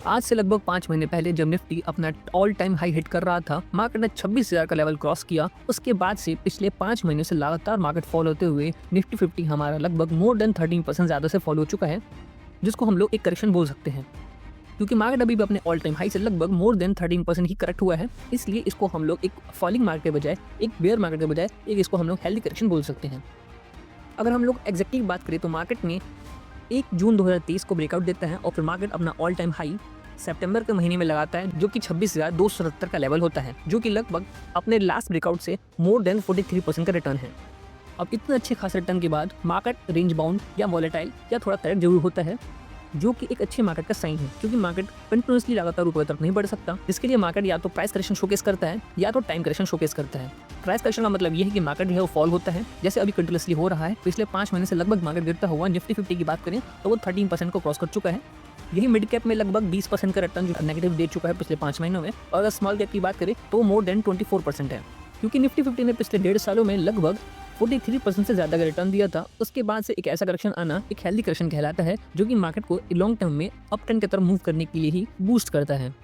आज से लगभग 5 महीने पहले जब निफ्टी अपना ऑल टाइम हाई हिट कर रहा था, मार्केट ने 26,000 का लेवल क्रॉस किया। उसके बाद से पिछले 5 महीने से लगातार मार्केट फॉल होते हुए निफ्टी 50 हमारा लगभग मोर देन 13% ज़्यादा से फॉल हो चुका है, जिसको हम लोग एक करेक्शन बोल सकते हैं। क्योंकि मार्केट अभी भी अपने ऑल टाइम हाई से लगभग मोर देन 13% ही करेक्ट हुआ है, इसलिए इसको हम लोग एक फॉलिंग मार्केट के बजाय, एक बेयर मार्केट के बजाय एक इसको हम लोग हेल्दी करेक्शन बोल सकते हैं। अगर हम लोग एग्जैक्टली बात करें तो मार्केट में 1 जून 2023 को ब्रेकआउट देता है और फिर मार्केट अपना ऑल टाइम हाई सितंबर के महीने में लगाता है, जो कि 26,270 का लेवल होता है, जो कि लगभग अपने लास्ट ब्रेकआउट से मोर देन 43% का रिटर्न है। अब इतने अच्छे खास रिटर्न के बाद मार्केट रेंज बाउंड या वॉलेटाइल या थोड़ा करेक्ट जरूर होता है, जो कि एक अच्छे मार्केट का साइन है, क्योंकि मार्केट कंटिन्यूसली लगातार ऊपर तरफ नहीं बढ़ सकता। इसके लिए मार्केट या तो प्राइस करेक्शन शोकेस करता है या तो टाइम करेक्शन शोकेस करता है। प्राइस करेक्शन का मतलब ये है कि मार्केट जो है वो फॉल होता है, जैसे अभी कंटिन्यूसली हो रहा है। पिछले 5 महीने से लगभग मार्केट गिरता हुआ निफ्टी 50 की बात करें तो वो 13% को क्रॉस कर चुका है। यही मिड कैप में लगभग 20% का रिटर्न जो नेगेटिव दे चुका है पिछले 5 महीनों में, और अगर स्मॉल कैप की बात करें तो मोर देन 24% है, क्योंकि निफ्टी 50 ने पिछले 1.5 सालों में लगभग 43% से ज़्यादा का रिटर्न दिया था। उसके बाद से एक ऐसा करेक्शन आना एक हेल्दी करेक्शन कहलाता है, जो कि मार्केट को लॉन्ग टर्म में अप ट्रेंड की तरफ मूव करने के लिए ही बूस्ट करता है।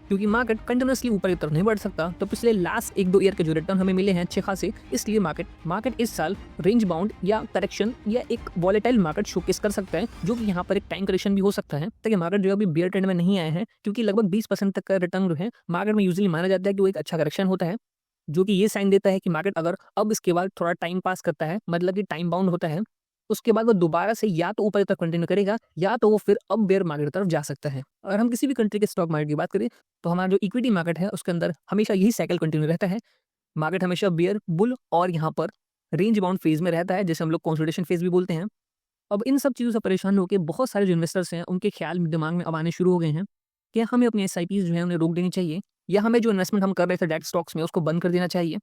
क्योंकि मार्केट कंटिन्यूसली ऊपर की तरफ नहीं बढ़ सकता, तो पिछले लास्ट 1-2 ईयर के जो रिटर्न हमें मिले हैं अच्छे खासे, इसलिए मार्केट इस साल रेंज बाउंड या करेक्शन या एक वॉलेटाइल मार्केट शोकेस कर सकता है, जो कि यहाँ पर एक टाइम करेक्शन भी हो सकता है, ताकि मार्केट जो अभी बियर ट्रेंड में नहीं आए हैं, क्योंकि लगभग 20% तक का रिटर्न जो है मार्केट में यूजुअली माना जाता है कि वो एक अच्छा करेक्शन होता है, जो कि ये साइन देता है कि मार्केट अगर अब इसके बाद थोड़ा टाइम पास करता है, मतलब कि टाइम बाउंड होता है, उसके बाद वो दोबारा से या तो ऊपर तक कंटिन्यू करेगा या तो वो फिर अब बेयर मार्केट की तरफ जा सकता है। अगर हम किसी भी कंट्री के स्टॉक मार्केट की बात करें तो हमारा जो इक्विटी मार्केट है उसके अंदर हमेशा यही साइकिल कंटिन्यू रहता है। मार्केट हमेशा बेयर, बुल और यहाँ पर रेंज बाउंड फेज में रहता है, जैसे हम लोग कंसोलिडेशन फेज भी बोलते हैं। अब इन सब चीज़ों से परेशान होकर बहुत सारे जो इन्वेस्टर्स हैं उनके ख्याल दिमाग में अब आने शुरू हो गए हैं कि हमें अपनी SIPs जो है उन्हें रोक देनी चाहिए, या हमें जो इन्वेस्टमेंट हम कर रहे थे डायरेक्ट स्टॉक्स में उसको बंद कर देना चाहिए।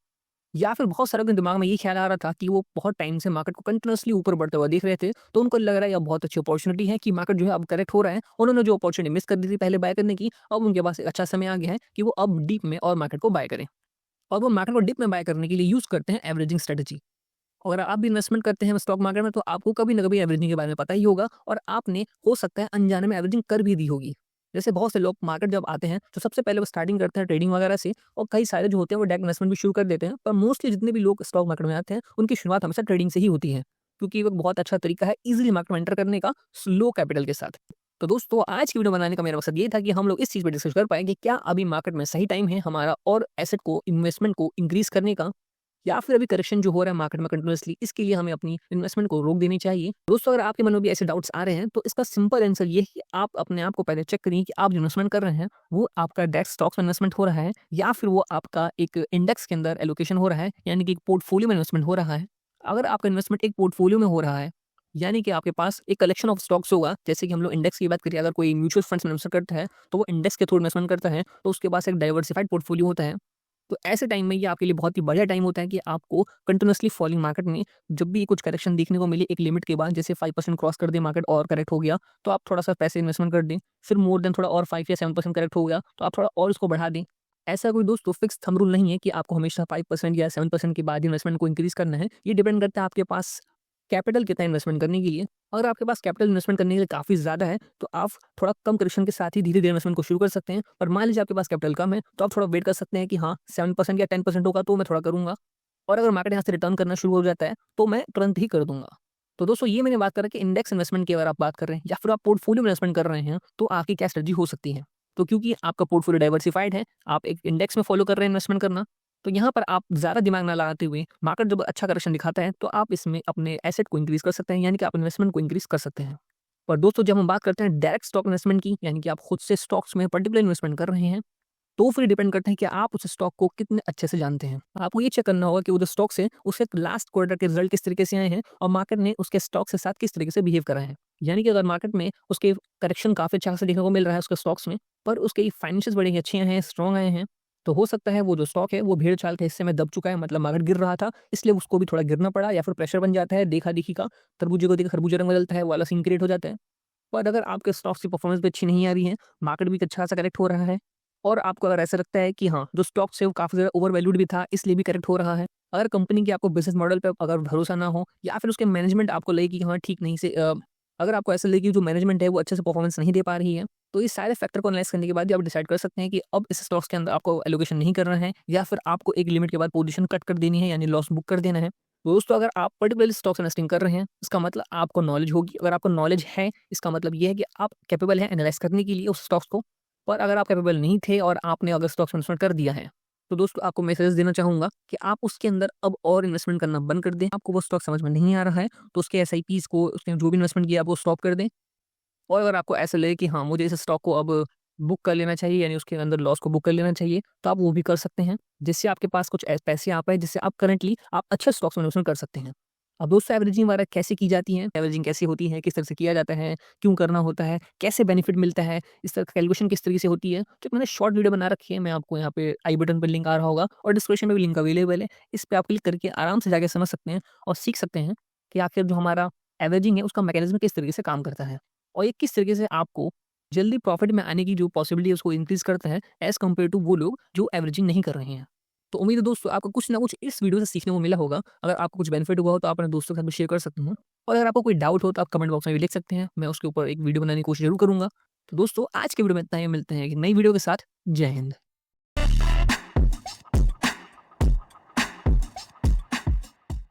या फिर बहुत सारे के दिमाग में ये ख्याल आ रहा था कि वो बहुत टाइम से मार्केट को कंटिन्यूअसली ऊपर बढ़ते हुआ देख रहे थे, तो उनको लग रहा है यह बहुत अच्छी अपॉर्चुनिटी है कि मार्केट जो है अब करेक्ट हो रहा है। उन्होंने जो अपॉर्चुनिटी मिस कर दी थी पहले बाय करने की, अब उनके पास एक अच्छा समय आ गया है कि वो अब डीप में और मार्केट को बाय करें, और वो मार्केट को डीप में बाय करने के लिए यूज करते हैं एवरेजिंग स्ट्रेटजी। अगर आप भी इन्वेस्टमेंट करते हैं स्टॉक मार्केट में तो आपको कभी ना कभी एवरेजिंग के बारे में पता ही होगा, और आपने हो सकता है अनजाने में एवरेजिंग कर भी दी होगी। जैसे बहुत से लोग मार्केट जब आते हैं तो सबसे पहले वो स्टार्टिंग करते हैं ट्रेडिंग वगैरह से, और कई सारे जो होते हैं वो डायरेक्ट इन्वेस्टमेंट भी शुरू कर देते हैं, पर मोस्टली जितने भी लोग स्टॉक मार्केट में आते हैं उनकी शुरुआत हमेशा ट्रेडिंग से ही होती है, क्योंकि वो एक बहुत अच्छा तरीका है इजीली मार्केट में एंटर करने का स्लो कैपिटल के साथ। तो दोस्तों, आज की वीडियो बनाने का मेरा मकसद ये था कि हम लोग इस चीज़ पर डिस्कस कर पाए कि क्या अभी मार्केट में सही टाइम है हमारा और एसेट को, इन्वेस्टमेंट को इंक्रीज करने का, या फिर अभी करेक्शन जो हो रहा है मार्केट में कंटिन्यूअसली, इसके लिए हमें अपनी इन्वेस्टमेंट को रोक देनी चाहिए। दोस्तों, अगर आपके मन में भी ऐसे डाउट्स आ रहे हैं तो इसका सिंपल आंसर ये है कि आप अपने आप को पहले चेक करिए कि आप जो इन्वेस्टमेंट कर रहे हैं वो आपका डायरेक्ट स्टॉक्स में इन्वेस्टमेंट हो रहा है, या फिर वो आपका एक इंडेक्स के अंदर एलोकेशन हो रहा है, यानी कि एक पोर्टफोलियो में इन्वेस्टमेंट हो रहा है। अगर आपका इन्वेस्टमेंट एक पोर्टफोलियो में हो रहा है, यानी कि आपके पास एक कलेक्शन ऑफ स्टॉक्स होगा, जैसे कि हम लोग इंडेक्स की बात करिए, अगर कोई म्यूचुअल फंड्स में इन्वेस्ट करता है तो वो इंडेक्स के थ्रू इन्वेस्टमेंट करता है, तो उसके पास एक डाइवर्सिफाइड पोर्टफोलियो होता है। तो ऐसे टाइम में ये आपके लिए बहुत ही बढ़िया टाइम होता है कि आपको कंटिन्यूअसली फॉलिंग मार्केट में जब भी कुछ करेक्शन देखने को मिले एक लिमिट के बाद, जैसे 5% क्रॉस कर दे मार्केट और करेक्ट हो गया, तो आप थोड़ा सा पैसे इन्वेस्टमेंट कर दें। फिर मोर देन थोड़ा और 5 या 7% करेक्ट हो गया तो आप थोड़ा और उसको बढ़ा दें। ऐसा कोई दोस्तों फिक्स थंब रूल नहीं है कि आपको हमेशा 5% या 7% के बाद इन्वेस्टमेंट को इंक्रीज करना है। ये डिपेंड करता है आपके पास कैपिटल कितना इन्वेस्टमेंट करने के लिए। अगर आपके पास कैपिटल इन्वेस्टमेंट करने के लिए काफ़ी ज़्यादा है तो आप थोड़ा कम करेक्शन के साथ ही धीरे-धीरे इन्वेस्टमेंट को शुरू कर सकते हैं। पर मान लीजिए आपके पास कैपिटल कम है तो आप थोड़ा वेट कर सकते हैं कि हाँ 7% या 10% होगा तो मैं थोड़ा करूँगा, और अगर मार्केट यहाँ से रिटर्न करना शुरू हो जाता है तो मैं तुरंत ही कर दूँगा। तो दोस्तों, ये मैंने बात करा कि इंडेक्स इन्वेस्टमेंट की अगर आप बात कर रहे हैं या फिर आप पोर्टफोलियो में इन्वेस्टमेंट कर रहे हैं तो आपकी क्या स्ट्रेटजी हो सकती है। तो क्योंकि आपका पोर्टफोलियो डाइवर्सिफाइड है, आप एक इंडेक्स में फॉलो कर रहे हैं इन्वेस्टमेंट करना, तो यहाँ पर आप ज़्यादा दिमाग ना लगाते हुए मार्केट जब अच्छा करेक्शन दिखाता है तो आप इसमें अपने एसेट को इंक्रीज़ कर सकते हैं, यानी कि आप इन्वेस्टमेंट को इंक्रीज़ कर सकते हैं। पर दोस्तों, जब हम बात करते हैं डायरेक्ट स्टॉक इन्वेस्टमेंट की, यानी कि आप खुद से स्टॉक्स में पर्टिकुलर इन्वेस्टमेंट कर रहे हैं, तो फिर डिपेंड करते हैं कि आप उस स्टॉक को कितने अच्छे से जानते हैं। आपको ये चेक करना होगा कि वो जो स्टॉक्स है उसके लास्ट क्वार्टर के रिजल्ट किस तरीके से आए हैं और मार्केट ने उसके स्टॉक के साथ किस तरीके से बिहेव करा है। यानी कि अगर मार्केट में उसके करेक्शन काफ़ी अच्छा से देखने को मिल रहा है उसके स्टॉक्स में, पर उसके फाइनेंशियल बड़े ही अच्छे हैं, स्ट्रॉन्ग आए हैं, तो हो सकता है वो जो स्टॉक है वो भेड़-चाल के हिस्से में दब चुका है, मतलब मार्केट गिर रहा था इसलिए उसको भी थोड़ा गिरना पड़ा, या फिर प्रेशर बन जाता है देखा-देखी का, तरबूजे को देख खरबूजा रंग बदलता है वाला सीन क्रिएट हो जाता है। पर अगर आपके स्टॉक्स की परफॉर्मेंस भी अच्छी नहीं आ रही है, मार्केट भी अच्छा खासा करेक्ट हो रहा है, और आपको अगर ऐसा लगता है कि हाँ, जो स्टॉक्स है वो काफ़ी ज़्यादा ओवर वैल्यूड भी था इसलिए भी करेक्ट हो रहा है। अगर कंपनी की आपको बिज़नेस मॉडल पे अगर भरोसा ना हो, या फिर उसके मैनेजमेंट आपको लगे कि हाँ ठीक नहीं से अगर आपको ऐसा लगे कि जो मैनेजमेंट है वो अच्छे से परफॉर्मेंस नहीं दे पा रही है, तो इस सारे फैक्टर को एनालाइज करने के बाद भी आप डिसाइड कर सकते हैं कि अब इस स्टॉक्स के अंदर आपको एलोकेशन नहीं करना है या फिर आपको एक लिमिट के बाद पोजीशन कट कर देनी है, यानी लॉस बुक कर देना है। तो दोस्तों, अगर आप पर्टिकुलरली स्टॉक्स इन्वेस्टिंग कर रहे हैं, इसका मतलब आपको नॉलेज होगी। अगर आपको नॉलेज है, इसका मतलब ये है कि आप कैपेबल हैं एनालाइज करने के लिए उस स्टॉक्स को। पर अगर आप कैपेबल नहीं थे और आपने अगर स्टॉक्स में इन्वेस्टमेंट कर दिया है, तो दोस्तों आपको मैं सजेस्ट देना चाहूँगा कि आप उसके अंदर अब और इन्वेस्टमेंट करना बंद कर दें। आपको वो स्टॉक समझ में नहीं आ रहा है, तो उसके एसआईपीज़ को, उसने जो भी इन्वेस्टमेंट किया, आप वो स्टॉप कर दें। और अगर आपको ऐसा लगे कि हाँ, मुझे इस स्टॉक को अब बुक कर लेना चाहिए, यानी उसके अंदर लॉस को बुक कर लेना चाहिए, तो आप वो भी कर सकते हैं, जिससे आपके पास कुछ पैसे आ पाए, जिससे आप करंटली आप अच्छे स्टॉक्स में इन्वेस्टमेंट कर सकते हैं। अब दोस्तों, एवरेजिंग वगैरह कैसे की जाती है, एवरेजिंग कैसे होती है, किस तरह से किया जाता है, क्यों करना होता है, कैसे बेनिफिट मिलता है, इस तरह का कैलकुलेशन किस तरीके से होती है, तो मैंने शॉर्ट वीडियो बना रखी है। मैं आपको यहाँ पे आई बटन पे लिंक आ रहा होगा और डिस्क्रिप्शन में भी लिंक अवेलेबल है। इस पे आप क्लिक करके आराम से जाके समझ सकते हैं और सीख सकते हैं कि आखिर जो हमारा एवरेजिंग है, उसका मैकेनिज्म किस तरीके से काम करता है और ये किस तरीके से आपको जल्दी प्रॉफिट में आने की जो पॉसिबिलिटी है उसको इंक्रीज़ करता है एज़ कम्पेयर टू वो लोग जो एवरेजिंग नहीं कर रहे हैं। तो उम्मीद है दोस्तों, आपको कुछ ना कुछ इस वीडियो से सीखने को मिला होगा। अगर आपको कुछ बेनिफिट हुआ हो तो आप अपने दोस्तों के साथ भी शेयर कर सकते हैं और अगर आपको कोई डाउट हो तो आप कमेंट बॉक्स में भी लिख सकते हैं। मैं उसके ऊपर एक वीडियो बनाने की कोशिश ज़रूर करूँगा। तो दोस्तों, आज के वीडियो में इतना ही। मिलते हैं एक नई वीडियो के साथ। जय हिंद।